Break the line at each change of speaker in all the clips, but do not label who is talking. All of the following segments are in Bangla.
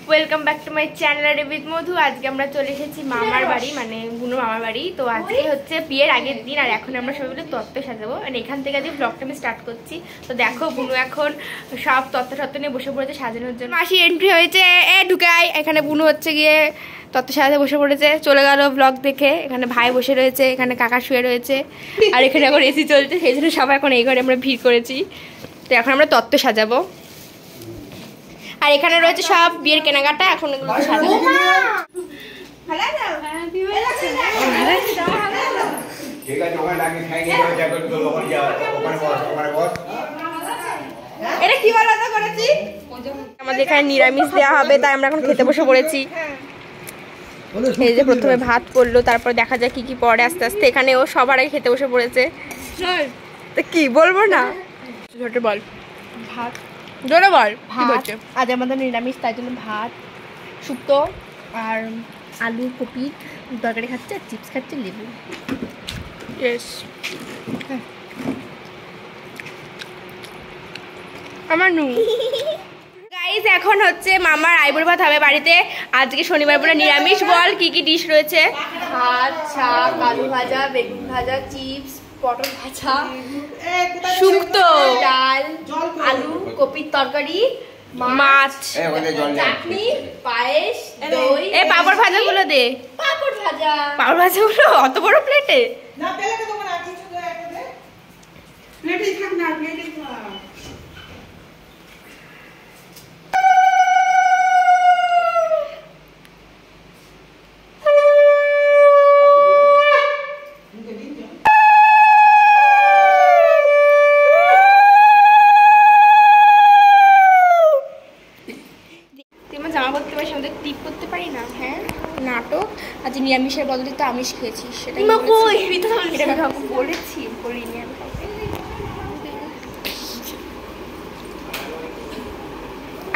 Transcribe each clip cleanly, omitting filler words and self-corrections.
Welcome back to my channel with Madhu. আজকে আমরা চলে এসেছি মামার বাড়ি, মানে বুনু মামার বাড়ি। তো আজকে হচ্ছে বিয়ের আগের দিন, আর এখন আমরা সবাই মিলে তত্ত্ব সাজাবো। মানে এখান থেকে আজকে ব্লগটা আমি স্টার্ট করছি। তো দেখো বুনু এখন সব তত্ত্ব নিয়ে বসে পড়েছে সাজানোর জন্য। মাসি এন্ট্রি হয়েছে, ঢুকাই। এখানে বুনু হচ্ছে গিয়ে তত্ত্ব সাজাতে বসে পড়েছে, চলে গেল ব্লগ দেখে। এখানে ভাই বসে রয়েছে, এখানে কাকা শুয়ে রয়েছে, আর এখানে এখন এসি চলছে, সেই জন্য সবাই এখন এই ঘরে আমরা ভিড় করেছি। তো এখন আমরা তত্ত্ব সাজাবো, আর এখানে রয়েছে সব বিয়ের কেনাকাটা। এখন এগুলো সাজাবো। এটা কি বলতো করেছি, আমাদের এখানে নিরামিষ দেওয়া হবে, তাই আমরা এখন খেতে বসে পড়েছি। এই যে প্রথমে ভাত পড়লো, তারপর দেখা যায় কি কি পড়ে আস্তে আস্তে। এখানেও সবার আগে খেতে বসে পড়েছে। তো কি বলবো না, ছোট বল ভাত, জোরে বল। আজ আমাদের নিরামিষ, তাই জন্য ভাত, শুক্তো আর আলু কপি তরকারি খাচ্ছে, আর চিপস খাচ্ছে, লেবু। আমার নু গাইস, এখন হচ্ছে মামার আইবুড়ো ভাত হবে বাড়িতে। আজকে শনিবার বলে নিরামিষ। বল কি কি ডিশ রয়েছে? ভাত, শাক, আলু ভাজা, বেগুন ভাজা, চিপস, পটল ভাজা, শুক্তো, ডাল, আলু কপির তরকারি, মাছ, চাটনি, পায়েস, দই। এই পাপড় ভাজা গুলো দে। পাপড় ভাজা গুলো অত বড় প্লেটে না, প্লেটে তো না, কিছু দে, প্লেটেই থাক না, প্লেটেই থাক। নাটক আজ নিরামিষের বদলে তো আমিষ খেয়েছি, সেটা বলেছি, বলিনি।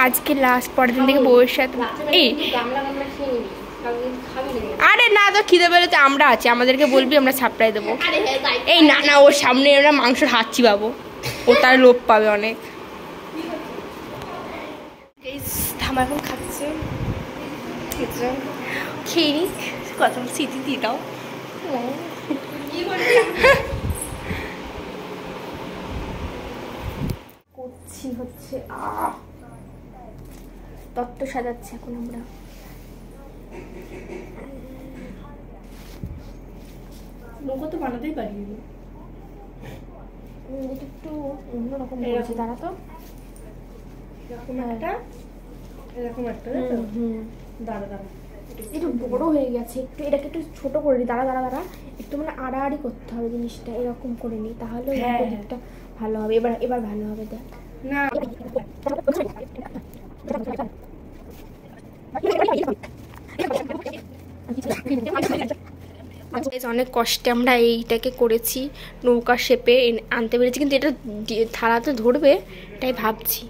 আজকে লাস্ট, পরের দিন থেকে বউয়ের সাথে। এই আরে না, তো খিদে পেলেছে, আমরা আছি, আমাদেরকে বলবি, আমরা সাপ্লাই দেবো। এই না না, ওর সামনে আমরা মাংসর হাত চিবাবো, ও তার লোভ পাবে অনেক। থামা এখন খাচ্ছে, খেয়ে নি, কত স্মৃতি দিয়ে দাও। করছি হচ্ছে তত্ত্ব সাজাচ্ছি এখন আমরা। নৌকা তো বানাতেই পারি, এটা একটু অন্যরকম করেছি। দাঁড়া তো, এরকম একটা দাঁড়া একটু বড় হয়ে গেছে, একটু এটাকে একটু ছোট করে নি। দাঁড়া একটু মানে আড়াআড়ি করতে হবে জিনিসটা, এরকম করে নি, তাহলে দিকটা ভালো হবে। এবার ভালো হবে, দেখ না। অনেক কষ্টে আমরা এইটাকে করেছি, নৌকা শেপে আনতে পেরেছি, কিন্তু এটা থালাতে ধরবে এটাই ভাবছি।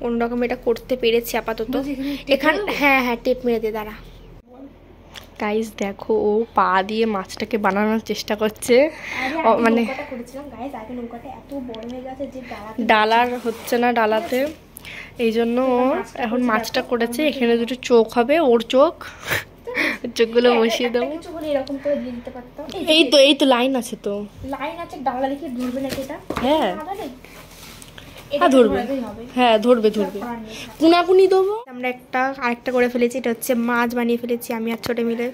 অন্যরকম এটা করতে পেরেছি আপাতত। এখান হ্যাঁ টেপ মেরে দিয়ে দাঁড়া। গাইস দেখো, ও পা দিয়ে মাছটাকে বানানোর চেষ্টা করছে, মানে ডালার হচ্ছে না ডালাতে, এই জন্য এখন মাছটা করেছে। এখানে দুটো চোখ হবে, ওর চোখগুলো বসিয়ে দেবো। এই তো লাইন আছে, তো লাইন আছে, ডালা দেখে ধরবে নাকি এটা? হ্যাঁ ধরবে, হ্যাঁ ধরবে। কুনাকুনি দেবো। আমরা আরেকটা করে ফেলেছি, এটা হচ্ছে মাছ বানিয়ে ফেলেছি আমি আর ছোট মিলে।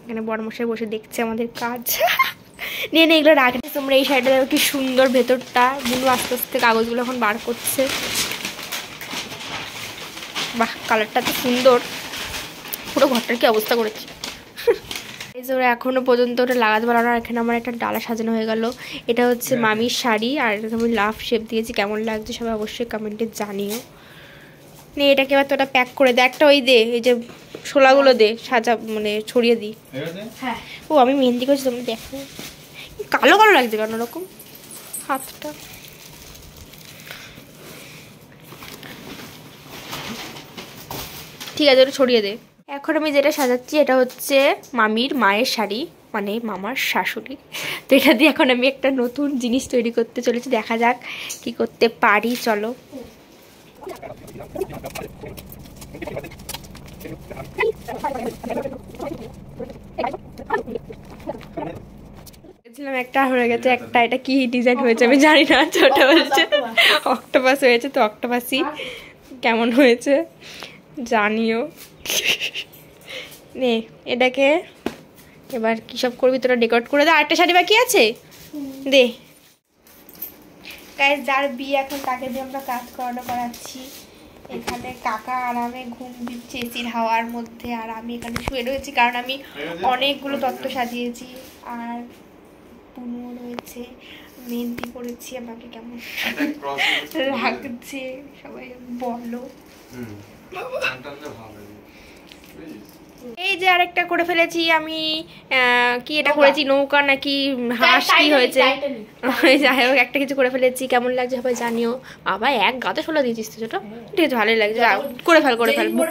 এখানে বড়মশাই বসে দেখছে আমাদের কাজ। নিয়ে এগুলো রাখি তোমরা। এই সাইডে কি সুন্দর ভেতরটা, বুনু আস্তে আস্তে কাগজগুলো এখন বার করছে। বাহ, কালারটা তো সুন্দর, পুরো ঘরটার কি অবস্থা করেছে। ওরা এখনো পর্যন্ত ওটা লাগাতে পারো না। এখানে আমার একটা ডালা সাজানো হয়ে গেল। এটা হচ্ছে মামির শাড়ি, আর এটাকে আমি লাভ শেপ দিয়েছি। কেমন লাগছে সবাই অবশ্যই কমেন্টে জানিও। নিয়ে এটাকে এবার তো ওটা প্যাক করে দে। একটা ওই দে, এই যে শোলাগুলো দে, সাজা মানে ছড়িয়ে দিই। হ্যাঁ, ও আমি মেহেন্দি করছি, তোমরা দেখো। কালো কালো লাগছে কেন ওরকম হাতটা? ঠিক আছে, ওটা ছড়িয়ে দে। এখন আমি যেটা সাজাচ্ছি এটা হচ্ছে মামির মায়ের শাড়ি, মানে মামার শাশুড়ি। তো এটা দিয়ে এখন আমি একটা নতুন জিনিস তৈরি করতে চলেছি, দেখা যাক কি করতে পারি। চলো। একটা হয়ে গেছে একটা, এটা কি ডিজাইন হয়েছে আমি জানি না। ছোটা বলছে অক্টোপাস হয়েছে, তো অক্টোপাসই কেমন হয়েছে জানিও। নে এটাকে এবার কি সব করবি তোরা, ডেকোরেট করে দে। আরেকটা শাড়ি বাকি আছে, দে। গাইস যার বিয়ে এখন তাকে দিয়ে আমরা কাজ করাচ্ছি। এখানে কাকা আরামে ঘুম দিচ্ছে এসির হাওয়ার মধ্যে, আর আমি এখানে শুয়ে রয়েছি কারণ আমি অনেকগুলো তত্ত্ব সাজিয়েছি। আর পুনুও রয়েছে, মেহেন্দি করেছি। আমাকে কেমন লাগছে সবাই বলো। এই যে আরেকটা করে ফেলেছি আমি, কি এটা করেছি নৌকা নাকি হাঁস কি হয়েছে, যাই হোক একটা কিছু করে ফেলেছি। কেমন লাগছে সবাই জানিও। আবার এক গাতে শোলা দিয়েছিস তো, ছোট ঠিক আছে, ভালোই লাগছে। করে ফেল বুক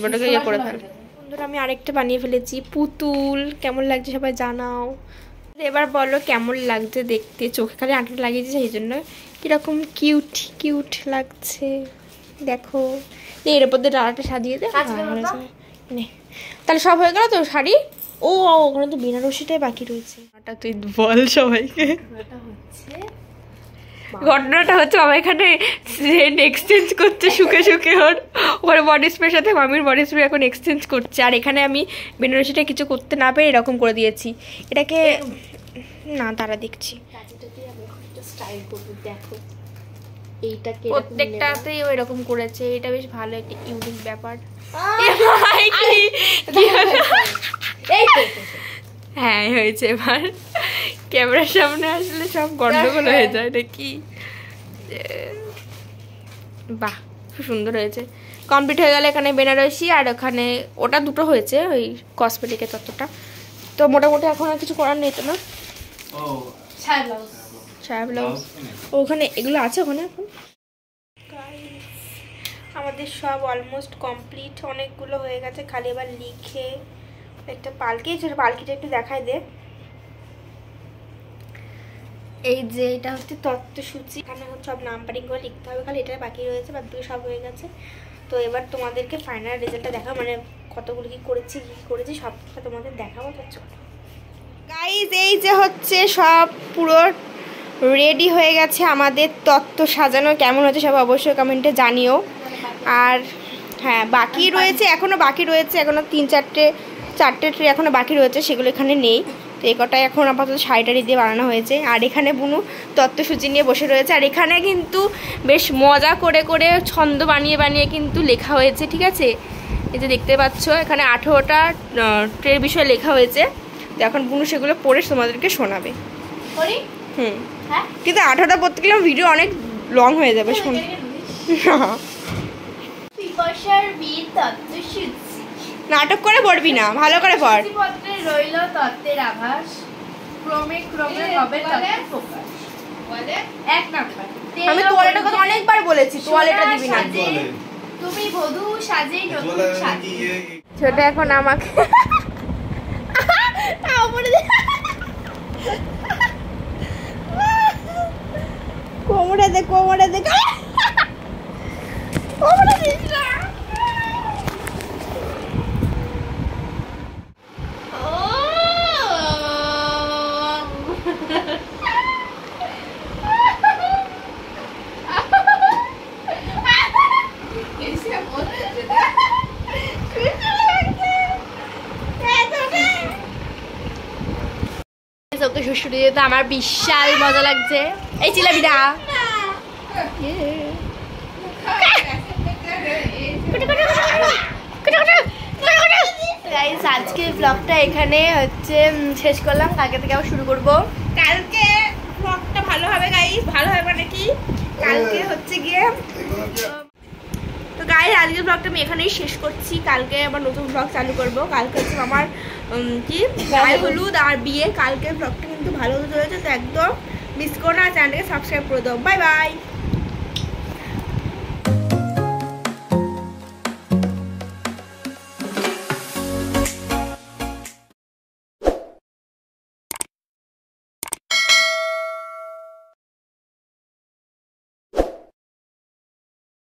ওটাকে ইয়ে করে ফেল। বন্ধুরা আমি আরেকটা বানিয়ে ফেলেছি পুতুল, কেমন লাগছে সবাই জানাও। এবার বলো কেমন লাগছে দেখতে, চোখে খালি আঁটা লাগিয়েছে সেই জন্য কিরকম কিউট কিউট লাগছে দেখো। এর উপর দিয়ে ডালাটা সাজিয়ে দে, তাহলে সব হয়ে গেল তো শাড়ি। ও ওখানে তো বেনারসিটাই বাকি রয়েছে। তুই বল সবাইকে ঘটনাটা হচ্ছে বাবা এখানে এক্সচেঞ্জ করছে শুকে শুকে, ওর বডি স্প্রের সাথে মামির বডি স্প্রে এখন এক্সচেঞ্জ করছে। আর এখানে আমি বেনারসিটা কিছু করতে না পেরে এরকম করে দিয়েছি। এটাকে না তারা দেখছি দেখো, প্রত্যেকটাতেই এরকম করেছে। এটা বেশ ভালো একটা ইউনিক ব্যাপার। হ্যাঁ হয়েছে। এবার ক্যামেরার সামনে আসলে সব গন্ডগোল হয়ে যায় নাকি। বাহ খুব সুন্দর হয়েছে। কমপ্লিট হয়ে গেলে এখানে বেনারসি আর ওখানে ওটা দুটো হয়েছে ওই কসমেটিকের তত্ত্বটা। তো মোটামুটি এখন আর কিছু করার নেই তো না। ছায়া ব্লাউজ ওখানে এগুলো আছে ওখানে। এখন আমাদের সব অলমোস্ট কমপ্লিট, অনেকগুলো হয়ে গেছে, খালি এবার লিখে একটা পালকি। পালকিটা একটু দেখাই দে। এই যে এটা হচ্ছে তত্ত্বসূচি, এখানে হচ্ছে সব নাম্বারিং করে লিখতে হবে, খালি এটা বাকি রয়েছে, বাদ বাকি সব হয়ে গেছে। তো এবার তোমাদেরকে ফাইনাল রেজাল্টটা দেখাবো, মানে কতগুলো কি করেছি সবটা তোমাদের দেখাবো। তো চলো গাইজ, এই যে হচ্ছে সব পুরো রেডি হয়ে গেছে আমাদের তত্ত্ব সাজানো। কেমন হচ্ছে সব অবশ্যই কমেন্টে জানিও। আর হ্যাঁ বাকি রয়েছে, এখনও বাকি রয়েছে, এখনও চারটে ট্রে এখনও বাকি রয়েছে, সেগুলো এখানে নেই। তো এই কটাই এখন আপাতত শাড়িটারি দিয়ে বানানো হয়েছে। আর এখানে বুনু তত্ত্বসূচি নিয়ে বসে রয়েছে। আর এখানে কিন্তু বেশ মজা করে করে ছন্দ বানিয়ে বানিয়ে কিন্তু লেখা হয়েছে, ঠিক আছে। এই যে দেখতে পাচ্ছ এখানে 18টা ট্রের বিষয়ে লেখা হয়েছে। তো এখন বুনু সেগুলো পড়ে তোমাদেরকে শোনাবে। কিন্তু 18টা পড়তে গেলে ভিডিও অনেক লং হয়ে যাবে, শোন। নাটক করে পড়বি না, ভালো করে পড়।
রইল তত্ত্বের আভাস, ক্রমে ক্রমে হবে তত্ত্ব প্রকাশ। এক নাম্বার,
আমি তোয়ালেটা কথা অনেকবার বলেছি, তোয়ালেটা দিবি না।
তুমি বধূ সাজে নতুন সাজি।
ছোট এখন আমাকে কোমরে দে কোমরে দে কোমরে দিস না। শ্বশুর যেতে আমার বিশাল মজা লাগছে। এই চিলাবিটা আজকে ব্লগটা এখানে হচ্ছে শেষ করলাম। কালকে থেকে আবার শুরু করব। কালকে ব্লগটা ভালো হবে গাইস, ভালো হবে মানে কি কালকে হচ্ছে গিয়ে। তো গাইস আজকের ব্লগটা আমি এখানেই শেষ করছি। কালকে আবার নতুন ব্লগ চালু করব। কালকে হচ্ছে আমার কি গায়ে হলুদ আর বিয়ে। কালকের ব্লগটা কিন্তু ভালো হতে চলেছে, তো একদম মিস করো না। চ্যানেলটাকে সাবস্ক্রাইব করে দাও। Bye bye.